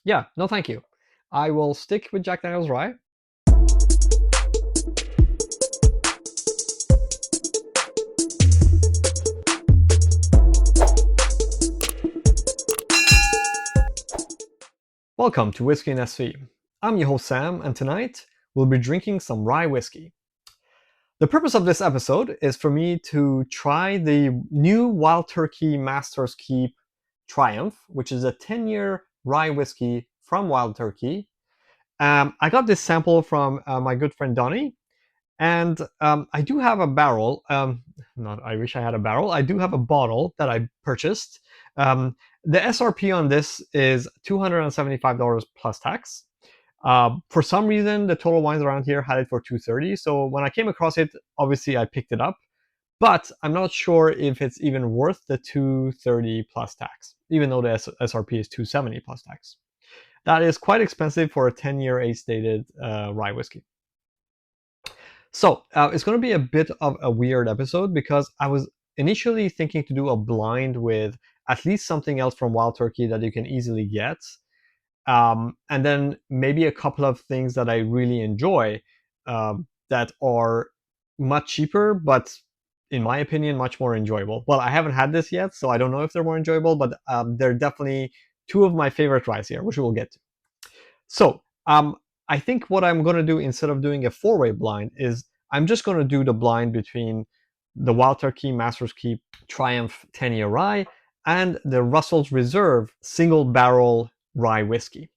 Yeah, no thank you. I will stick with Jack Daniel's Rye. Welcome to Whiskey and SV. I'm your host Sam, and tonight we'll be drinking some rye whiskey. The purpose of this episode is for me to try the new Wild Turkey Master's Keep Triumph, which is a 10-year rye whiskey from Wild Turkey. I got this sample from my good friend Donnie, and I do have a barrel. Not, I wish I had a barrel. I do have a bottle that I purchased. Um, the SRP on this is $275 plus tax. For some reason, the Total Wines around here had it for 230. So when I came across it, obviously I picked it up. But I'm not sure if it's even worth the 230 plus tax, even though the SRP is 270 plus tax. That is quite expensive for a 10-year age-dated rye whiskey. So it's going to be a bit of a weird episode because I was initially thinking to do a blind with at least something else from Wild Turkey that you can easily get, and then maybe a couple of things that I really enjoy that are much cheaper, but in my opinion, much more enjoyable. Well, I haven't had this yet, so I don't know if they're more enjoyable, but they're definitely two of my favorite ryes here, which we'll get to. So I think what I'm going to do instead of doing a four-way blind is I'm just going to do the blind between the Wild Turkey Master's Keep Triumph 10-year rye and the Russell's Reserve single barrel rye whiskey.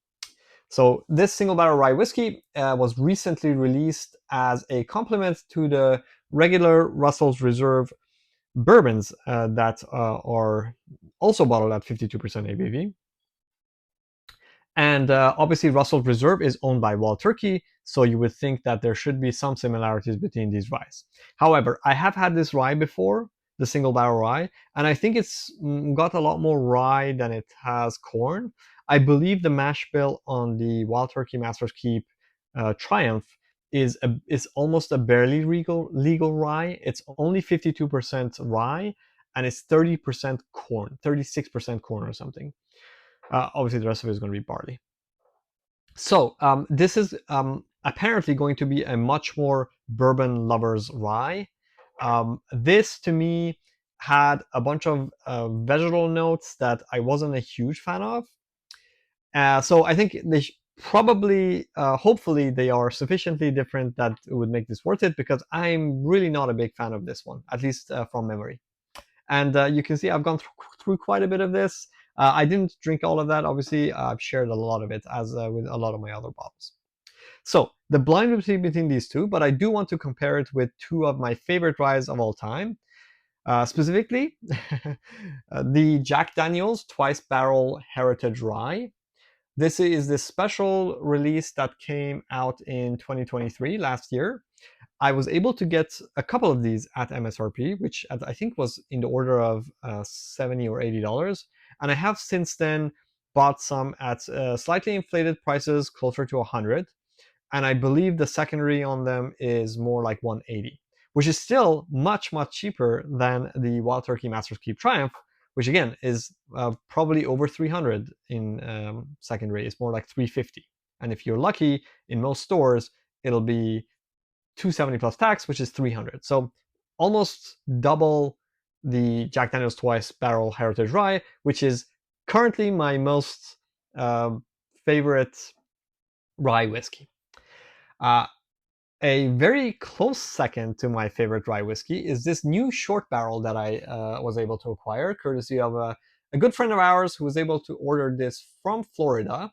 So this single barrel rye whiskey was recently released as a complement to the regular Russell's Reserve bourbons that are also bottled at 52% ABV. And obviously, Russell's Reserve is owned by Wild Turkey, so you would think that there should be some similarities between these ryes. However, I have had this rye before, the single barrel rye, and I think it's got a lot more rye than it has corn. I believe the mash bill on the Wild Turkey Master's Keep Triumph is almost a barely legal rye. It's only 52% rye, and it's 30% corn, 36% corn or something. Obviously, the rest of it is going to be barley. So this is apparently going to be a much more bourbon lovers rye. This to me had a bunch of vegetal notes that I wasn't a huge fan of. So I think they probably, hopefully, they are sufficiently different that it would make this worth it because I'm really not a big fan of this one, at least from memory. And you can see I've gone through quite a bit of this. I didn't drink all of that, obviously. I've shared a lot of it, as with a lot of my other bottles. So the blind between these two, but I do want to compare it with two of my favorite ryes of all time. Specifically, the Jack Daniel's Twice Barrel Heritage Rye. This is the special release that came out in 2023, last year. I was able to get a couple of these at MSRP, which I think was in the order of $70 or $80. And I have since then bought some at slightly inflated prices, closer to 100. And I believe the secondary on them is more like 180, which is still much, much cheaper than the Wild Turkey Master's Keep Triumph, which again is probably over 300 in secondary. It's more like 350. And if you're lucky, in most stores, it'll be 270 plus tax, which is 300. So almost double the Jack Daniel's Twice Barrel Heritage Rye, which is currently my most favorite rye whiskey. Uh, a very close second to my favorite rye whiskey is this new short barrel that I was able to acquire, courtesy of a good friend of ours who was able to order this from Florida.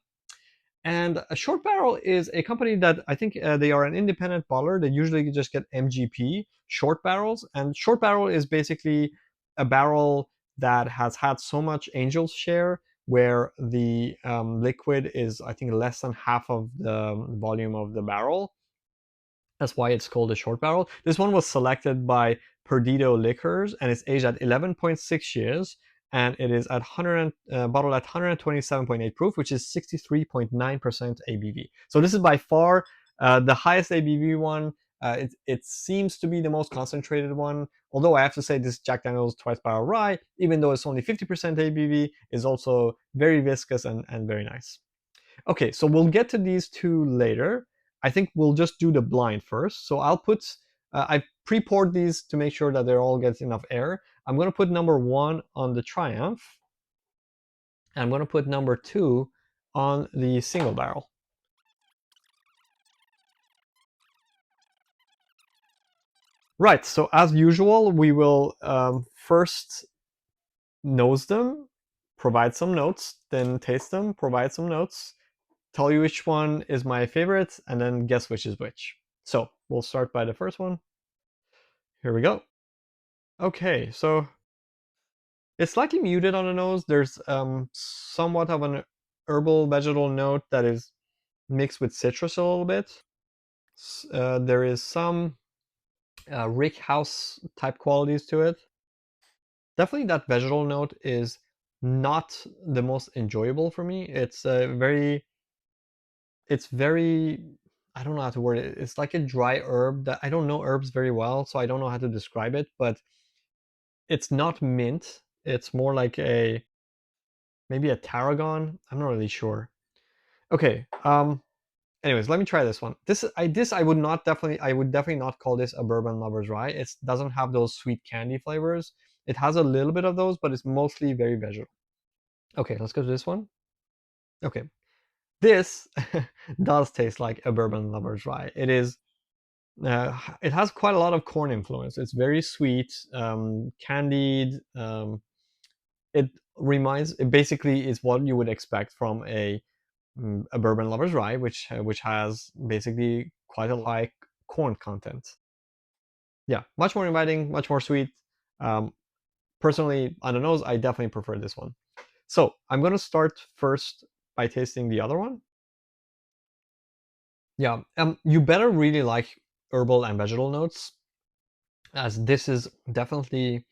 And a Short Barrel is a company that I think they are an independent bottler. They usually just get MGP short barrels. And Short Barrel is basically a barrel that has had so much Angel's share where the liquid is, I think, less than half of the volume of the barrel. That's why it's called a short barrel. This one was selected by Perdido Liquors and it's aged at 11.6 years and it is at bottled at 127.8 proof, which is 63.9% ABV. So this is by far the highest ABV one. It seems to be the most concentrated one. Although I have to say this Jack Daniel's Twice Barrel Rye, even though it's only 50% ABV, is also very viscous and very nice. Okay, so we'll get to these two later. I think we'll just do the blind first. So I'll put, I pre-poured these to make sure that they all get enough air. I'm going to put number 1 on the Triumph. And I'm going to put number 2 on the single barrel. Right, so as usual, we will first nose them, provide some notes, then taste them, provide some notes, tell you which one is my favorite, and then guess which is which. So we'll start by the first one. Here we go. Okay, so it's slightly muted on the nose. There's somewhat of an herbal vegetal note that is mixed with citrus a little bit. There is some rick house type qualities to it. Definitely that vegetal note is not the most enjoyable for me. It's very, I don't know how to word it. It's like a dry herb that I don't know herbs very well, so I don't know how to describe it, but it's not mint. It's more like a maybe a tarragon. I'm not really sure. Okay. Anyways, let me try this one. This I would definitely not call this a bourbon lover's rye. It doesn't have those sweet candy flavors. It has a little bit of those, but it's mostly very vegetal. Okay, let's go to this one. Okay, this does taste like a bourbon lover's rye. It has quite a lot of corn influence. It's very sweet, candied. It it basically is what you would expect from a bourbon lover's rye, which has basically quite a like corn content. Yeah, much more inviting, much more sweet. Um, Personally, on the nose, I definitely prefer this one. So I'm gonna start first by tasting the other one. Yeah, you better really like herbal and vegetal notes, as this is definitely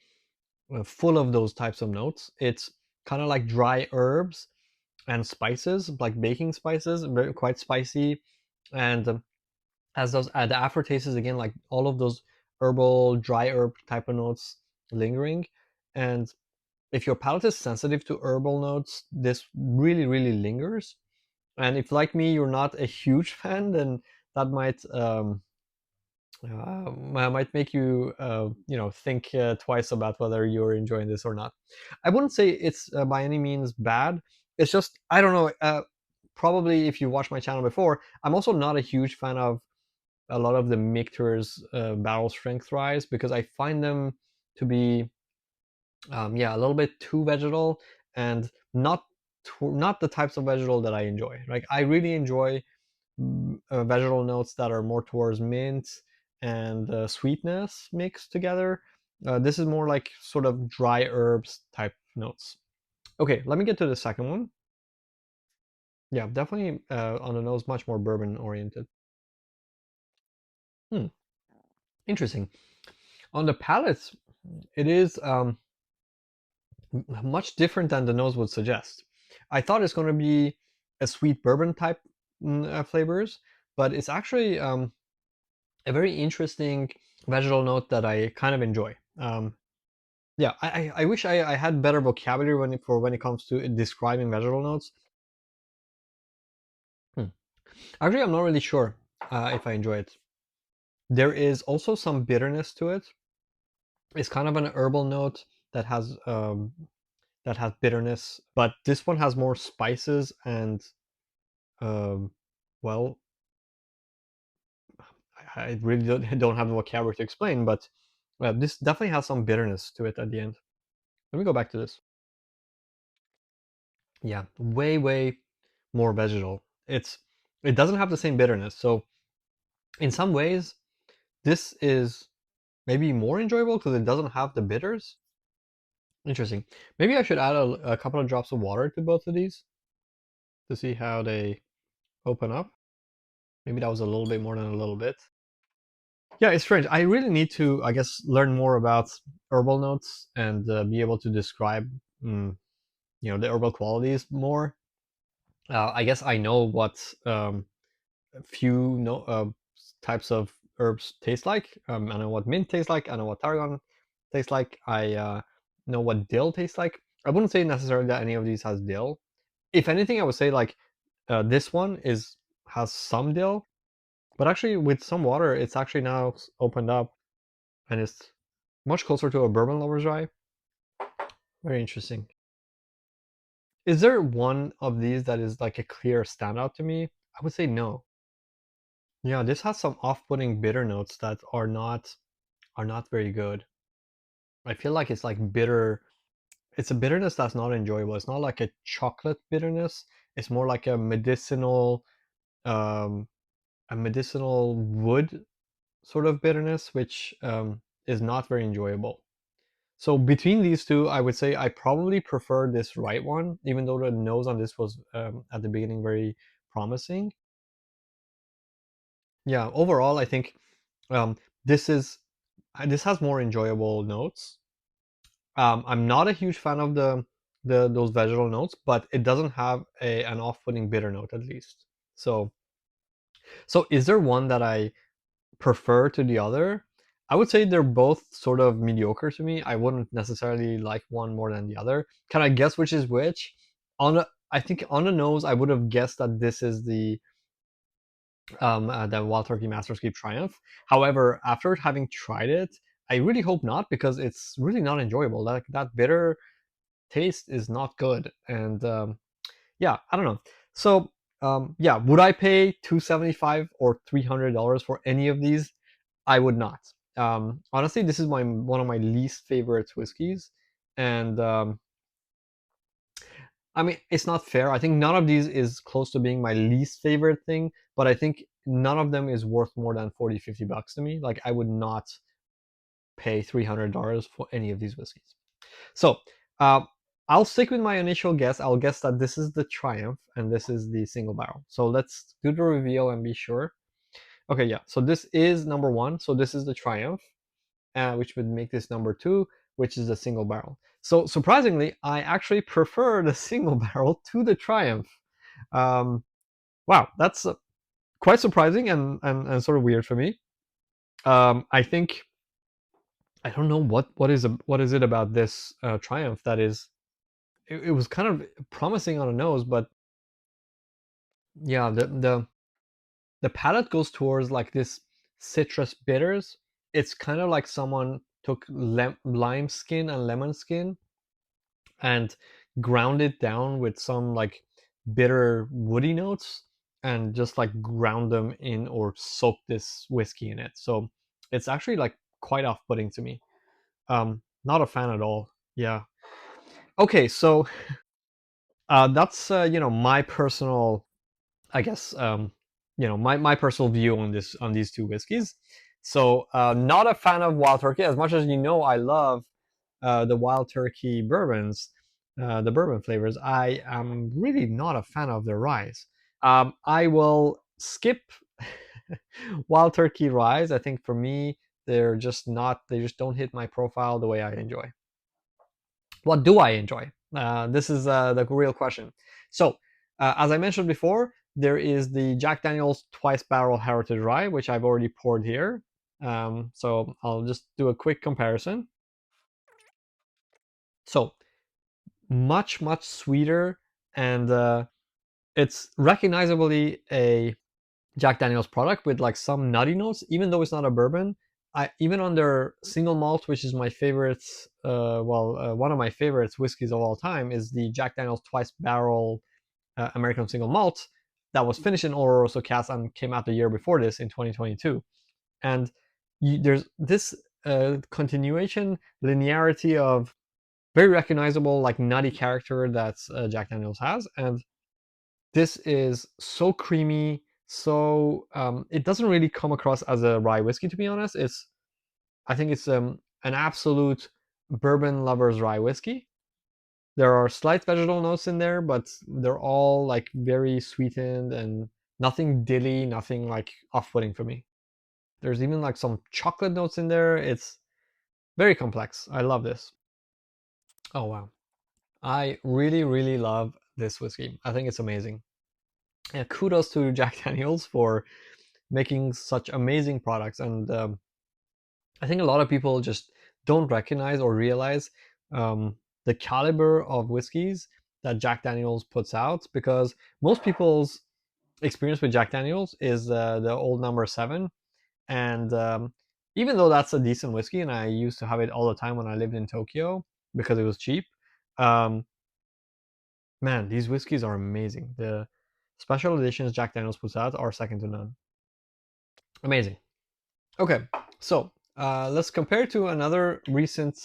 full of those types of notes. It's kind of like dry herbs and spices, like baking spices, very quite spicy, and as those the aftertaste is again like all of those herbal, dry herb type of notes lingering. And if your palate is sensitive to herbal notes, this really really lingers. And if like me, you're not a huge fan, then that might make you think twice about whether you're enjoying this or not. I wouldn't say it's by any means bad. It's just I don't know. Probably if you watched my channel before, I'm also not a huge fan of a lot of the Michter's barrel strength ryes because I find them to be yeah, a little bit too vegetal and not the types of vegetal that I enjoy. Like I really enjoy vegetal notes that are more towards mint and sweetness mixed together. This is more like sort of dry herbs type notes. Okay, let me get to the second one. Yeah, definitely on the nose, much more bourbon oriented. Hmm, interesting. On the palate, it is much different than the nose would suggest. I thought it's going to be a sweet bourbon type flavors, but it's actually a very interesting vegetal note that I kind of enjoy. Yeah, I wish I had better vocabulary when it comes to describing vegetal notes. Hmm. Actually, I'm not really sure if I enjoy it. There is also some bitterness to it. It's kind of an herbal note that has bitterness, but this one has more spices and um, well, I really don't have the vocabulary to explain, but this definitely has some bitterness to it at the end. Let me go back to this. Yeah, way, way more vegetal. It doesn't have the same bitterness. So in some ways, this is maybe more enjoyable because it doesn't have the bitters. Interesting. Maybe I should add a couple of drops of water to both of these to see how they open up. Maybe that was a little bit more than a little bit. Yeah, it's strange. I really need to, I guess, learn more about herbal notes and be able to describe, mm, the herbal qualities more. I guess I know what a few types of herbs taste like. I know what mint tastes like. I know what tarragon tastes like. I know what dill tastes like. I wouldn't say necessarily that any of these has dill. If anything, I would say like This one is has some dill, but actually with some water, it's actually now opened up and it's much closer to a bourbon lover's rye. Very interesting. Is there one of these that is like a clear standout to me? I would say no. Yeah, this has some off-putting bitter notes that are not very good. I feel like it's like bitter. It's a bitterness that's not enjoyable. It's not like a chocolate bitterness. It's more like um, a medicinal wood sort of bitterness, which is not very enjoyable. So between these two, I would say I probably prefer this right one, even though the nose on this was at the beginning very promising. Yeah, overall, I think um, this is this has more enjoyable notes. I'm not a huge fan of the those vegetal notes, but it doesn't have an off-putting bitter note at least. So is there one that I prefer to the other? I would say they're both sort of mediocre to me. I wouldn't necessarily like one more than the other. Can I guess which is which? I think on the nose, I would have guessed that this is the Wild Turkey Master's Keep Triumph. However, after having tried it, I really hope not because it's really not enjoyable. That bitter taste is not good, and yeah, I don't know. So yeah, would I pay 275 or $300 for any of these? I would not. Honestly, this is my one of my least favorite whiskeys, and I mean it's not fair. I think none of these is close to being my least favorite thing, but I think none of them is worth more than 40-50 bucks to me. Like I would not pay $300 for any of these whiskeys. So uh, I'll stick with my initial guess. I'll guess that this is the Triumph and this is the single barrel. So let's do the reveal and be sure. Okay, yeah. So this is number one. So this is the Triumph, which would make this number two, which is the single barrel. So surprisingly, I actually prefer the single barrel to the Triumph. Um, wow, that's quite surprising and sort of weird for me. I think I don't know what is it about this Triumph that is it was kind of promising on the nose, but yeah, the palate goes towards like this citrus bitters. It's kind of like someone took lime skin and lemon skin and ground it down with some like bitter woody notes and just like ground them in or soak this whiskey in it. So it's actually like quite off-putting to me. Not a fan at all. Yeah. Okay, so that's my personal I guess my personal view on these two whiskeys. So not a fan of Wild Turkey as much as I love the Wild Turkey bourbons, the bourbon flavors. I am really not a fan of their ryes. I will skip Wild Turkey ryes. I think for me they just don't hit my profile the way I enjoy. What do I enjoy? This is the real question. So, as I mentioned before, there is the Jack Daniel's Twice Barrel Heritage Rye, which I've already poured here. So I'll just do a quick comparison. So much sweeter, and it's recognizably a Jack Daniel's product with like some nutty notes, even though it's not a bourbon. Even on their single malt, which is my favorite, one of my favorites whiskeys of all time, is the Jack Daniel's Twice Barrel American Single Malt that was finished in Oloroso cask and came out the year before this in 2022. And there's this continuation, linearity of very recognizable like nutty character that Jack Daniel's has, and this is so creamy. So it doesn't really come across as a rye whiskey, to be honest. I think it's an absolute bourbon lover's rye whiskey. There are slight vegetal notes in there, but they're all like very sweetened and nothing dilly, nothing like off-putting for me. There's even like some chocolate notes in there. It's very complex. I love this. Oh wow. I really love this whiskey. I think it's amazing. And kudos to Jack Daniels for making such amazing products. And I think a lot of people just don't recognize or realize the caliber of whiskeys that Jack Daniels puts out, because most people's experience with Jack Daniels is the old number 7, and even though that's a decent whiskey, and I used to have it all the time when I lived in Tokyo because it was cheap. Um, Man, these whiskeys are amazing. The special editions Jack Daniels puts out are second to none. Amazing. Okay, so let's compare to another recent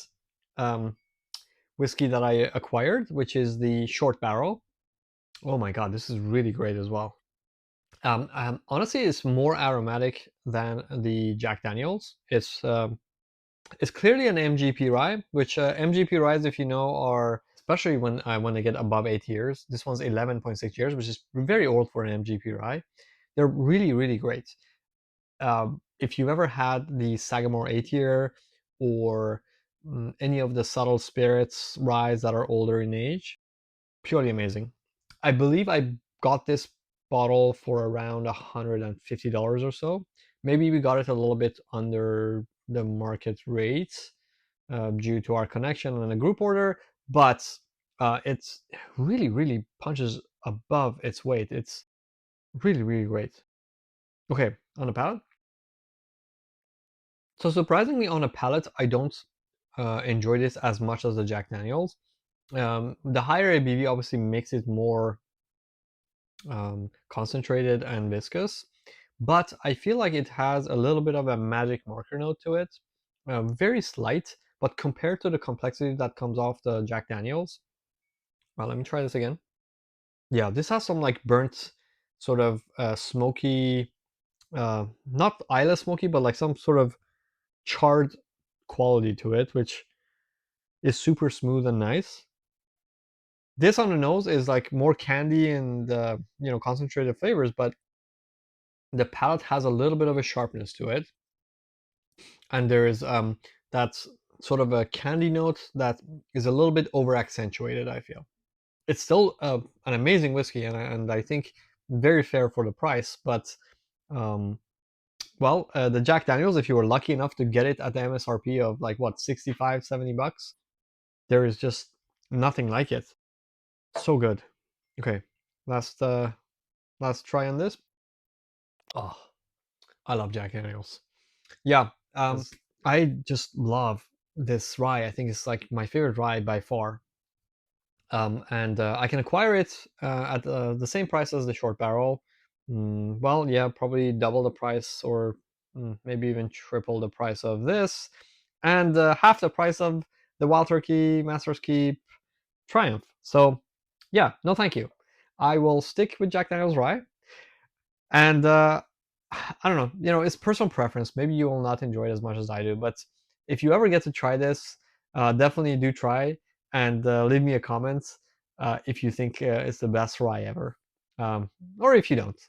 um, whiskey that I acquired, which is the Short Barrel. Oh my god, this is really great as well. Honestly, it's more aromatic than the Jack Daniels. It's clearly an MGP rye, which MGP ryes, if you know, are especially when they get above 8 years. This one's 11.6 years, which is very old for an MGP rye. They're really, really great. If you've ever had the Sagamore 8 year or any of the subtle spirits ryes that are older in age, purely amazing. I believe I got this bottle for around $150 or so. Maybe we got it a little bit under the market rate due to our connection and a group order, but it's really, really punches above its weight. It's really, really great. Okay, on the palate. So surprisingly, on a palate, I don't enjoy this as much as the Jack Daniels. The higher ABV obviously makes it more concentrated and viscous, but I feel like it has a little bit of a magic marker note to it. Very slight, but compared to the complexity that comes off the Jack Daniels, well, let me try this again. Yeah, this has some like burnt, sort of smoky, not Isla smoky, but like some sort of charred quality to it, which is super smooth and nice. This on the nose is like more candy and concentrated flavors, but the palate has a little bit of a sharpness to it, and there is that's sort of a candy note that is a little bit over accentuated. I feel it's still an amazing whiskey, and I think very fair for the price. But um, the Jack Daniels, if you were lucky enough to get it at the MSRP of like what, 65, $70, there is just nothing like it. So good. Okay, last try on this. Oh, I love Jack Daniels. Yeah, I just love this rye. I think it's like my favorite rye by far. And I can acquire it at the same price as the short barrel. Well, yeah, probably double the price, or maybe even triple the price of this, and half the price of the Wild Turkey Master's Keep Triumph. So, yeah, no, thank you. I will stick with Jack Daniel's rye, and I don't know. It's personal preference. Maybe you will not enjoy it as much as I do, but if you ever get to try this, definitely do try, and leave me a comment if you think it's the best rye ever, or if you don't.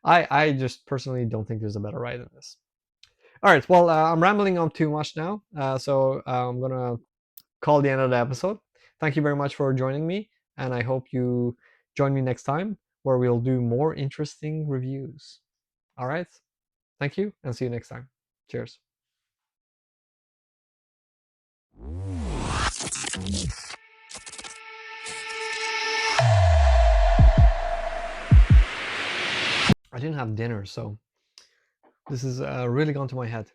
I just personally don't think there's a better rye than this. All right. Well, I'm rambling on too much now, so I'm gonna call the end of the episode. Thank you very much for joining me, and I hope you join me next time where we'll do more interesting reviews. All right. Thank you, and see you next time. Cheers. I didn't have dinner, so this is really gone to my head.